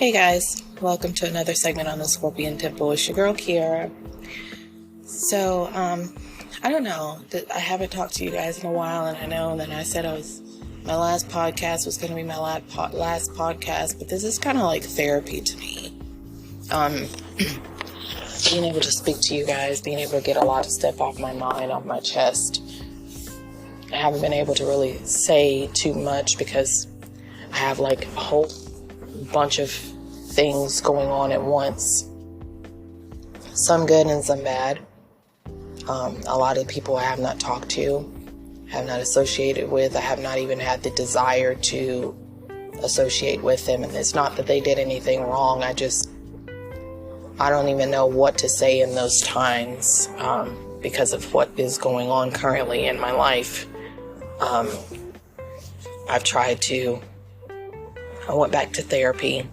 Hey guys, welcome to another segment on the Scorpion Temple. It's your girl Kiara. So, I don't know, I haven't talked to you guys in a while, and I know that I said my last podcast was going to be my last podcast, but this is kind of like therapy to me. Being able to speak to you guys, being able to get a lot of stuff off my mind, off my chest. I haven't been able to really say too much because I have like a whole bunch of things going on at once. Some good and some bad. A lot of people I have not talked to, have not associated with. I have not even had the desire to associate with them. And it's not that they did anything wrong. I don't even know what to say in those times because of what is going on currently in my life. I went back to therapy,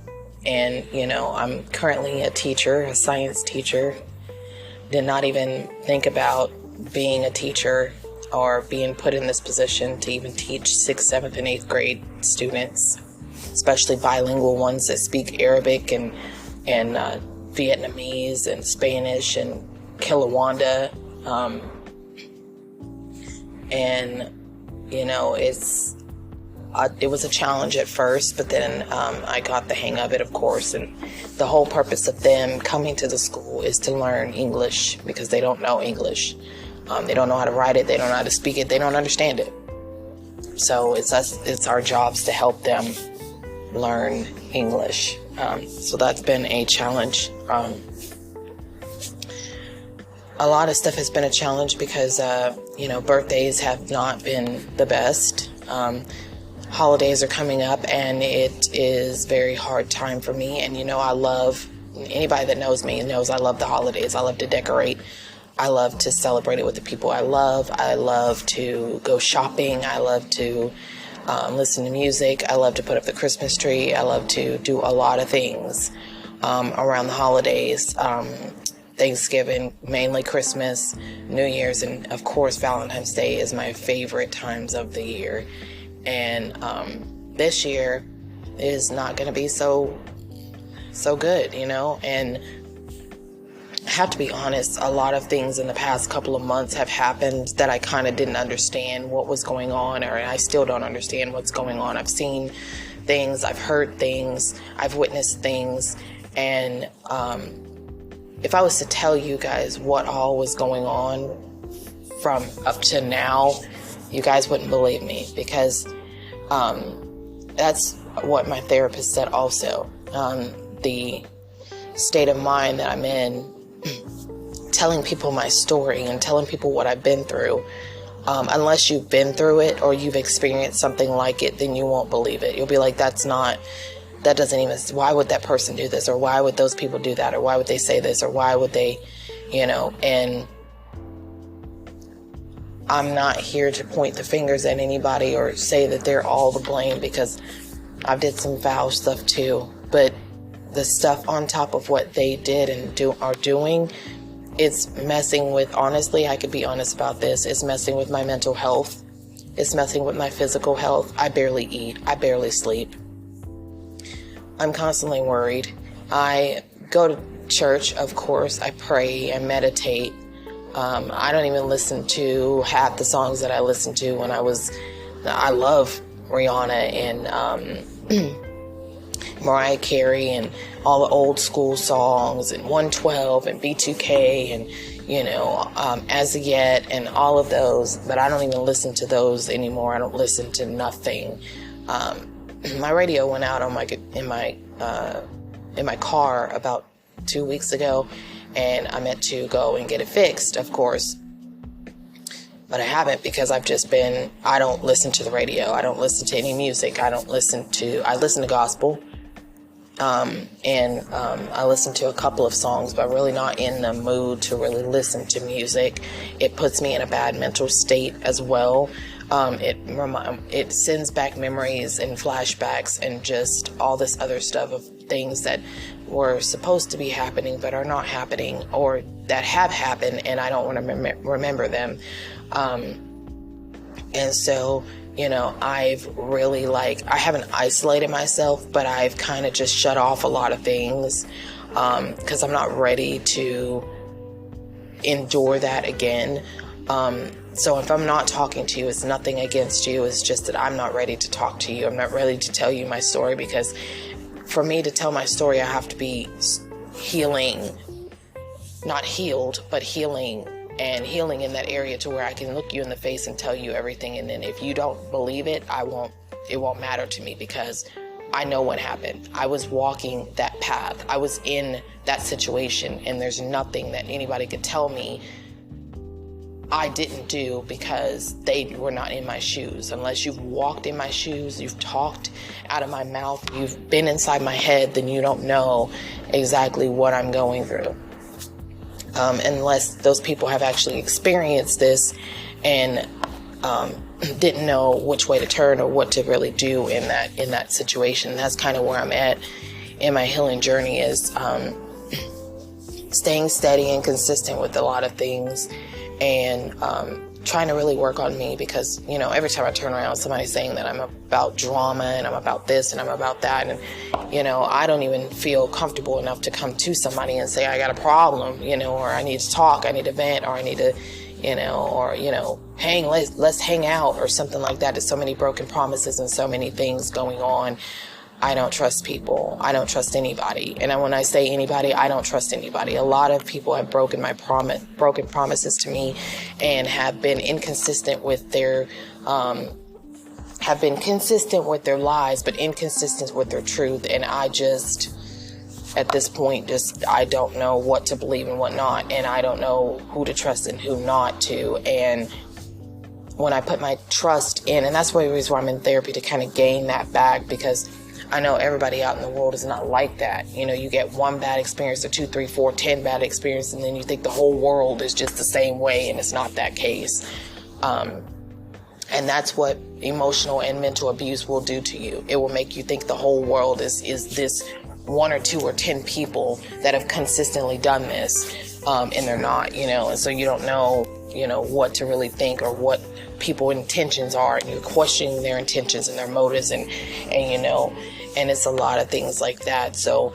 and, I'm currently a teacher, a science teacher. Did not even think about being a teacher or being put in this position to even teach 6th, 7th, and 8th grade students, especially bilingual ones that speak Arabic and Vietnamese and Spanish and Kinyarwanda. It was a challenge at first, but then I got the hang of it, of course. And the whole purpose of them coming to the school is to learn English because they don't know English. They don't know how to write it. They don't know how to speak it. They don't understand it. So it's our jobs to help them learn English. So that's been a challenge. A lot of stuff has been a challenge because, birthdays have not been the best. Holidays are coming up, and it is very hard time for me. And, anybody that knows me knows I love the holidays. I love to decorate. I love to celebrate it with the people I love. I love to go shopping. I love to listen to music. I love to put up the Christmas tree. I love to do a lot of things around the holidays. Thanksgiving, mainly Christmas, New Year's, and of course Valentine's Day is my favorite times of the year. And this year is not going to be so good, and I have to be honest, a lot of things in the past couple of months have happened that I kind of didn't understand what was going on, or I still don't understand what's going on. I've seen things, I've heard things, I've witnessed things, and if I was to tell you guys what all was going on from up to now, you guys wouldn't believe me, because that's what my therapist said also. The state of mind that I'm in, telling people my story and telling people what I've been through, unless you've been through it or you've experienced something like it, then you won't believe it. You'll be like, why would that person do this? Or why would those people do that? Or why would they say this? Or why would they, and I'm not here to point the fingers at anybody or say that they're all to blame, because I've did some foul stuff too. But the stuff on top of what they did and are doing, it's messing with, honestly, I could be honest about this, it's messing with my mental health. It's messing with my physical health. I barely eat. I barely sleep. I'm constantly worried. I go to church, of course. I pray and meditate. I don't even listen to half the songs that I listened to when I love Rihanna and Mariah Carey and all the old school songs and 112 and B2K and, As of Yet and all of those, but I don't even listen to those anymore. I don't listen to nothing. My radio went out in my car about 2 weeks ago, and I meant to go and get it fixed, of course, but I haven't, because I don't listen to the radio. I don't listen to any music. I listen to gospel, and I listen to a couple of songs, but really not in the mood to really listen to music. It puts me in a bad mental state as well. It sends back memories and flashbacks and just all this other stuff of things that were supposed to be happening but are not happening, or that have happened and I don't want to remember them. And so I've really I haven't isolated myself, but I've kind of just shut off a lot of things because I'm not ready to endure that again. So if I'm not talking to you, it's nothing against you. It's just that I'm not ready to talk to you. I'm not ready to tell you my story, because for me to tell my story, I have to be healing, not healed, but healing, and healing in that area to where I can look you in the face and tell you everything. And then if you don't believe it, it won't matter to me, because I know what happened. I was walking that path. I was in that situation, and there's nothing that anybody could tell me I didn't do because they were not in my shoes. Unless you've walked in my shoes, you've talked out of my mouth, you've been inside my head, then you don't know exactly what I'm going through. Unless those people have actually experienced this and didn't know which way to turn or what to really do in that situation. That's kind of where I'm at in my healing journey, is staying steady and consistent with a lot of things, and trying to really work on me, because every time I turn around, somebody's saying that I'm about drama and I'm about this and I'm about that, and I don't even feel comfortable enough to come to somebody and say I got a problem, or I need to talk, I need to vent, or I need to let's hang out or something like that. There's so many broken promises and so many things going on. I don't trust people. I don't trust anybody. And when I say anybody, I don't trust anybody. A lot of people have broken promises to me, and have been inconsistent with their lies, but inconsistent with their truth. And I just, at this point, I don't know what to believe and what not, and I don't know who to trust and who not to. And when I put my trust in, and that's one of the reasons why I'm in therapy, to kind of gain that back, because I know everybody out in the world is not like that. You get one bad experience, or 2, 3, 4, 10 bad experiences, and then you think the whole world is just the same way, and it's not that case. And that's what emotional and mental abuse will do to you. It will make you think the whole world is this 1 or 2 or 10 people that have consistently done this, and they're not, and so you don't know, what to really think or what people's intentions are, and you're questioning their intentions and their motives, and and it's a lot of things like that. So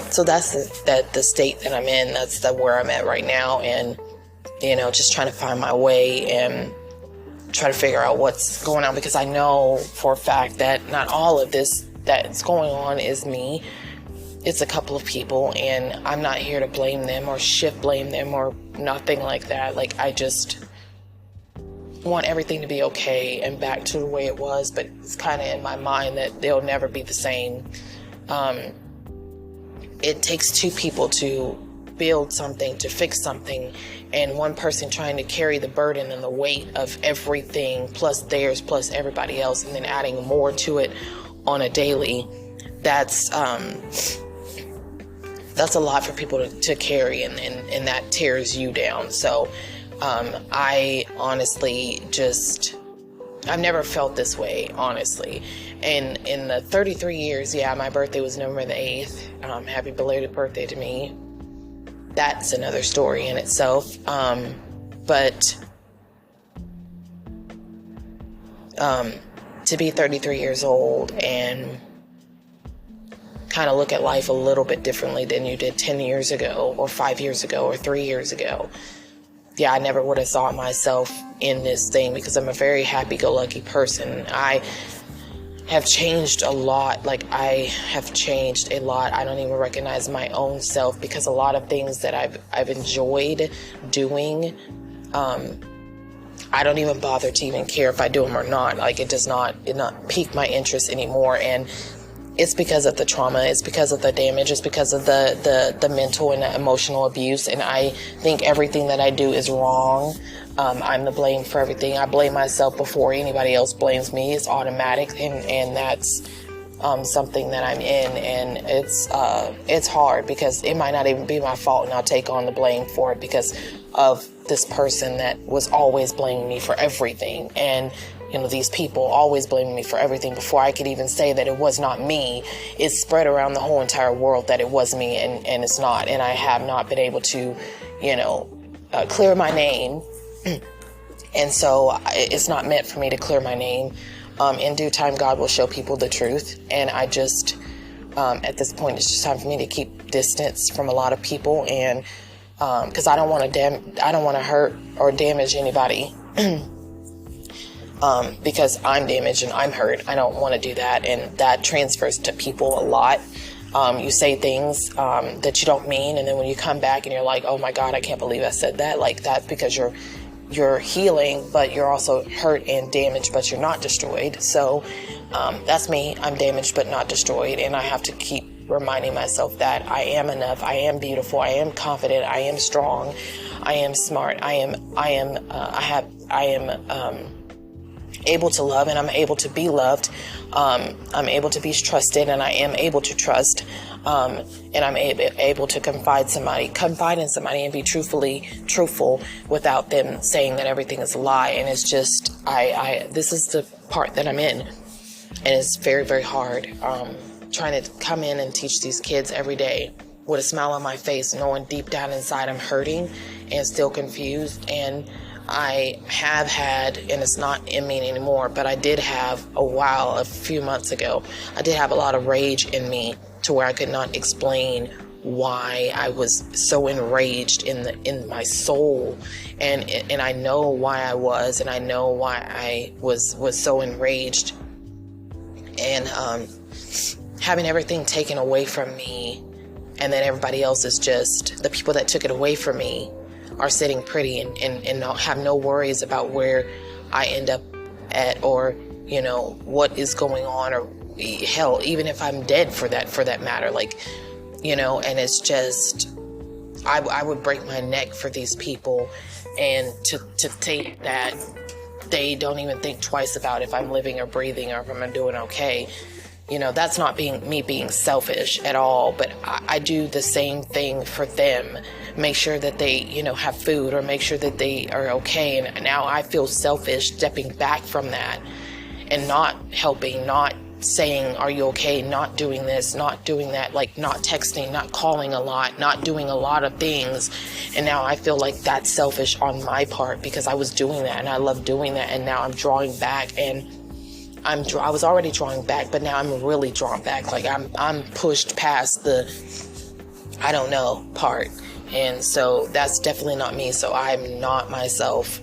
so that's the state that I'm in. That's where I'm at right now, and just trying to find my way and try to figure out what's going on, because I know for a fact that not all of this that's going on is me. It's a couple of people, and I'm not here to blame them or shift blame them or nothing like that. I just want everything to be okay and back to the way it was, but it's kind of in my mind that they'll never be the same. It takes 2 people to build something, to fix something, and one person trying to carry the burden and the weight of everything, plus theirs, plus everybody else, and then adding more to it on a daily. That's a lot for people to carry, and that tears you down. So I honestly I've never felt this way, honestly. And in the 33 years, my birthday was November the 8th. Happy belated birthday to me. That's another story in itself. But to be 33 years old and kind of look at life a little bit differently than you did 10 years ago or 5 years ago or 3 years ago. I never would have thought myself in this thing, because I'm a very happy-go-lucky person. I have changed a lot. I have changed a lot. I don't even recognize my own self, because a lot of things that I've enjoyed doing, I don't even bother to even care if I do them or not. It does not pique my interest anymore. And it's because of the trauma. It's because of the damage. It's because of the mental and the emotional abuse. And I think everything that I do is wrong. I'm the blame for everything. I blame myself before anybody else blames me. It's automatic. And that's something that I'm in. And it's hard, because it might not even be my fault, and I'll take on the blame for it because of this person that was always blaming me for everything. And these people always blaming me for everything before I could even say that it was not me. It's spread around the whole entire world that it was me, and it's not. And I have not been able to, clear my name And so it's not meant for me to clear my name. In due time, God will show people the truth. And I just, at this point, it's just time for me to keep distance from a lot of people. And because I don't want to hurt or damage anybody. Because I'm damaged and I'm hurt. I don't want to do that. And that transfers to people a lot. You say things that you don't mean. And then when you come back and you're like, oh my God, I can't believe I said that. Like, that's because you're healing, but you're also hurt and damaged, but you're not destroyed. So that's me. I'm damaged, but not destroyed. And I have to keep reminding myself that I am enough. I am beautiful. I am confident. I am strong. I am smart. I am able to love, and I'm able to be loved. I'm able to be trusted, and I am able to trust. And I'm able to confide in somebody and be truthful without them saying that everything is a lie. And it's just, this is the part that I'm in. And it's very, very hard. Trying to come in and teach these kids every day with a smile on my face, knowing deep down inside I'm hurting and still confused. And I have had, and it's not in me anymore, but I did have a few months ago, I did have a lot of rage in me to where I could not explain why I was so enraged in my soul. And I know why I was, and I know why I was so enraged. And having everything taken away from me, and then everybody else is just, the people that took it away from me are sitting pretty and have no worries about where I end up at, or, you know, what is going on, or hell, even if I'm dead for that matter, like, you know. And it's just, I would break my neck for these people, and to think that they don't even think twice about if I'm living or breathing or if I'm doing okay. You know, that's not me being selfish at all, but I do the same thing for them. Make sure that they, you know, have food, or make sure that they are okay. And now I feel selfish stepping back from that and not helping, not saying, are you okay? Not doing this, not doing that, like not texting, not calling a lot, not doing a lot of things. And now I feel like that's selfish on my part, because I was doing that and I love doing that. And now I'm drawing back, and I was already drawing back, but now I'm really drawn back. Like I'm pushed past the, I don't know part. And so that's definitely not me. So I'm not myself.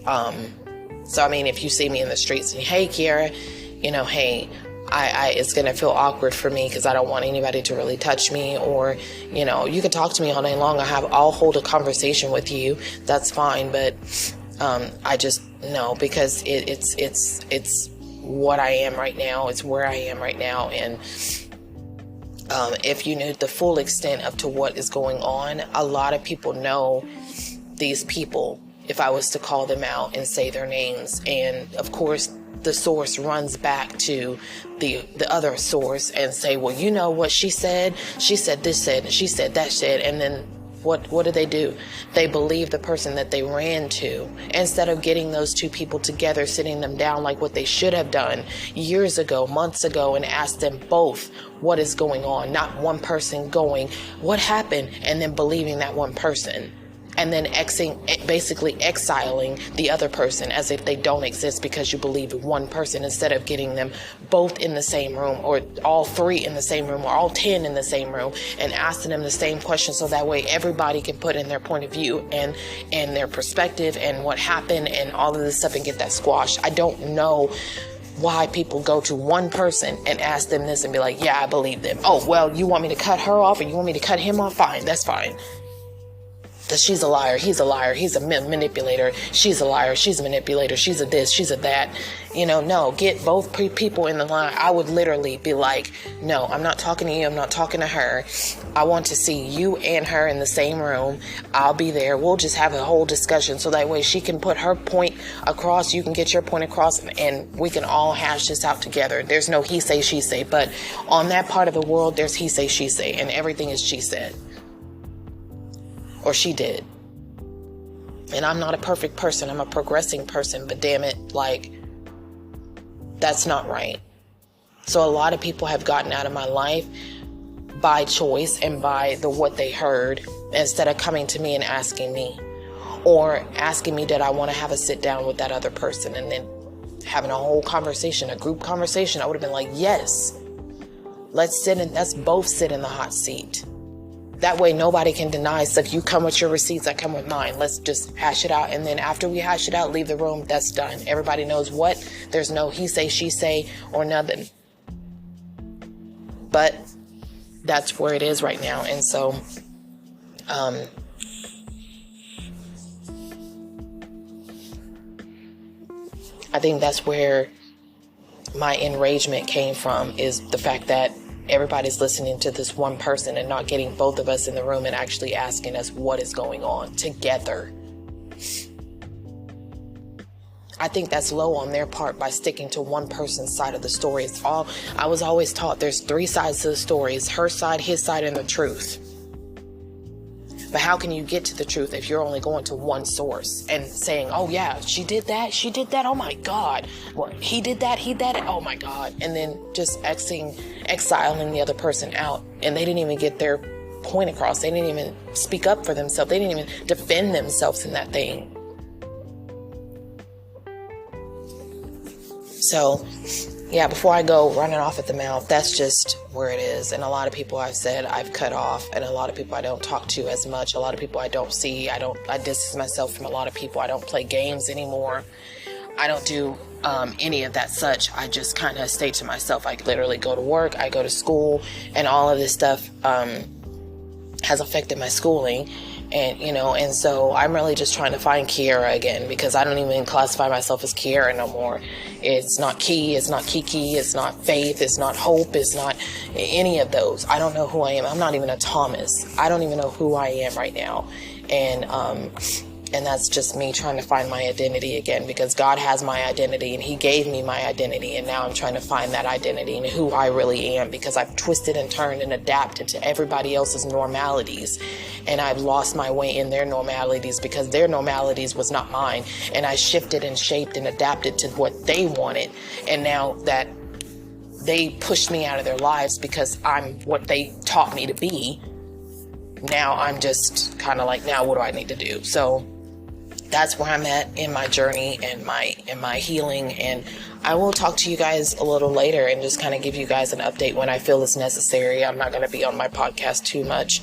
So, I mean, if you see me in the streets and, hey, Kiara, you know, hey, it's going to feel awkward for me because I don't want anybody to really touch me, or, you know, you can talk to me all day long. I'll hold a conversation with you. That's fine. But I just, no, because it's what I am right now. It's where I am right now. And if you knew the full extent of to what is going on, a lot of people know these people if I was to call them out and say their names. And of course, the source runs back to the other source and say, well, you know what she said? She said this said, she said that said. And then what do? They believe the person that they ran to, instead of getting those two people together, sitting them down like what they should have done years ago, months ago, and asked them both what is going on. Not one person going, what happened? And then believing that one person. And then basically exiling the other person as if they don't exist because you believe one person, instead of getting them both in the same room, or all three in the same room, or all 10 in the same room, and asking them the same question, so that way everybody can put in their point of view and their perspective and what happened and all of this stuff, and get that squashed. I don't know why people go to one person and ask them this and be like, yeah, I believe them. Oh, well, you want me to cut her off, or you want me to cut him off? Fine, that's fine. That she's a liar, he's a liar, he's a manipulator, she's a liar, she's a manipulator, she's a this, she's a that. You know, no, get both people in the line. I would literally be like, no, I'm not talking to you, I'm not talking to her. I want to see you and her in the same room. I'll be there. We'll just have a whole discussion, so that way she can put her point across, you can get your point across, and we can all hash this out together. There's no he say, she say, but on that part of the world, there's he say, she say, and everything is she said. Or she did. And I'm not a perfect person. I'm a progressing person. But damn it, like, that's not right. So a lot of people have gotten out of my life by choice and by what they heard, instead of coming to me and asking me. or asking me, did I want to have a sit down with that other person, and then having a whole conversation, a group conversation, I would have been like, yes, let's both sit in the hot seat. That way nobody can deny. So if you come with your receipts, I come with mine. Let's just hash it out. And then after we hash it out, leave the room. That's done. Everybody knows what. There's no he say, she say, or nothing. But that's where it is right now. And so, I think that's where my enragement came from, is the fact that everybody's listening to this one person and not getting both of us in the room and actually asking us what is going on together. I think that's low on their part by sticking to one person's side of the story. I was always taught there's 3 sides to the story. It's her side, his side, and the truth. But how can you get to the truth if you're only going to one source and saying, oh yeah, she did that, oh my God. Well, he did that, oh my God. And then just exiling the other person out. And they didn't even get their point across. They didn't even speak up for themselves. They didn't even defend themselves in that thing. So, yeah, before I go running off at the mouth, that's just where it is. And a lot of people I've said I've cut off, and a lot of people I don't talk to as much. A lot of people I don't see. I distance myself from a lot of people. I don't play games anymore. I don't do any of that such. I just kind of stay to myself. I literally go to work, I go to school, and all of this stuff has affected my schooling. And so I'm really just trying to find Kiara again, because I don't even classify myself as Kiara no more. It's not Key, it's not Kiki, it's not Faith, it's not Hope, it's not any of those. I don't know who I am. I'm not even a Thomas. I don't even know who I am right now. And that's just me trying to find my identity again, because God has my identity and he gave me my identity. And now I'm trying to find that identity and who I really am, because I've twisted and turned and adapted to everybody else's normalities. And I've lost my way in their normalities because their normalities was not mine. And I shifted and shaped and adapted to what they wanted. And now that they pushed me out of their lives because I'm what they taught me to be, now I'm just kind of like, now what do I need to do? So that's where I'm at in my journey and my healing. And I will talk to you guys a little later and just kind of give you guys an update when I feel it's necessary. I'm not going to be on my podcast too much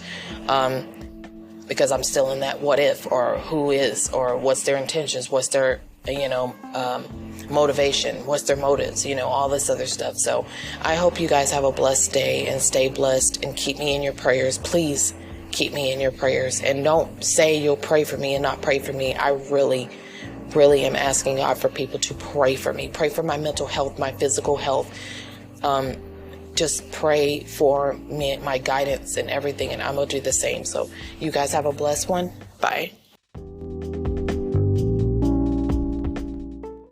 because I'm still in that what if, or who is, or what's their intentions, what's their, motivation, what's their motives, all this other stuff. So I hope you guys have a blessed day and stay blessed and keep me in your prayers. Please keep me in your prayers, and don't say you'll pray for me and not pray for me. I really, really am asking God for people to pray for me. Pray for my mental health, my physical health. Just pray for me, my guidance and everything, and I'm going to do the same. So you guys have a blessed one. Bye.